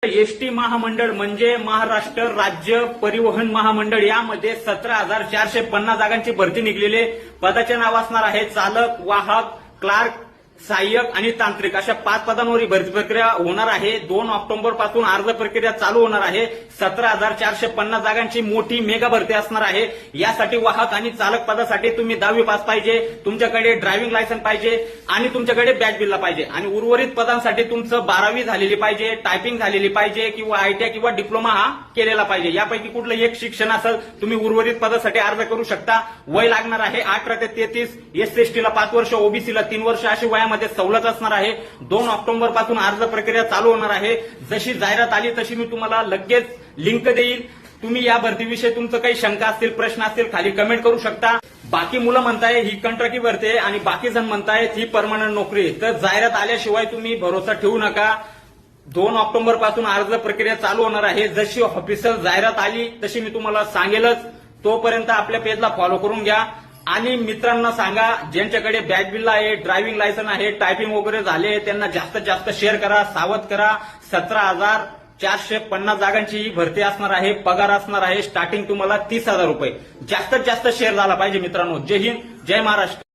ST महामंडळ म्हणजे महाराष्ट्र राज्य परिवहन महामंडळ यामध्ये 17,450 जागांची भरती निघलेली आहे. पदाचे नाव असणार आहे चालक, वाहक, क्लार्क, सहाय्यक आणि तांत्रिक अशा 5 पदांवर ही भरती प्रक्रिया होणार आहे. 2 ऑक्टोबर पासून अर्ज प्रक्रिया चालू होणार आहे. 17,450 जागांची मोठी मेगा भरती असणार आहे. यासाठी वाहक आणि चालक पदासाठी तुम्ही 10वी पास पाहिजे, तुमच्याकडे ड्रायव्हिंग लायसन्स पाहिजे आणि तुमच्याकडे बॅच बिल्ला पाहिजे आणि उर्वरित पदांसाठी तुमचं 12वी झालेली पाहिजे, टायपिंग झालेली पाहिजे किंवा आयटीआय किंवा डिप्लोमा हा केलेला पाहिजे. यापैकी कुठलं एक शिक्षण असेल तुम्ही उर्वरित पदासाठी अर्ज करू शकता. वय लागणार आहे 18 ते 33, एससीएसटीला 5 वर्ष, ओबीसीला 3 वर्ष अशी वयामध्ये सवलत असणार आहे. 2 ऑक्टोबर पासून अर्ज प्रक्रिया चालू होणार आहे. जशी जाहिरात आली तशी मी तुम्हाला लगेच लिंक देईल. तुम्ही या भरतीविषयी तुमचं काही शंका असतील, प्रश्न असतील खाली कमेंट करू शकता. बाकी मुलं म्हणताय ही कंत्राटी भरती आहे आणि बाकी जण म्हणतायत ही परमनंट नोकरी आहे. तर जाहिरात आल्याशिवाय तुम्ही भरोसा ठेवू नका. 2 ऑक्टोबर पासून अर्ज प्रक्रिया चालू होणार आहे. जशी ऑफिशियल जाहिरात आली तशी मी तुम्हाला सांगेलच. तोपर्यंत आपल्या पेजला फॉलो करून घ्या आणि मित्रांना सांगा ज्यांच्याकडे बॅच बिल्ला आहे, ड्रायव्हिंग लायसन्स आहे, टायपिंग वगैरे झाले त्यांना जास्तीत जास्त शेअर करा, सावध करा. 17,450 जागांची ही भरती असणार आहे. पगार असणार आहे स्टार्टिंग तुम्हाला 30,000 रुपये. जास्तीत जास्त शेअर झाला पाहिजे मित्रांनो. जय हिंद, जय महाराष्ट्र.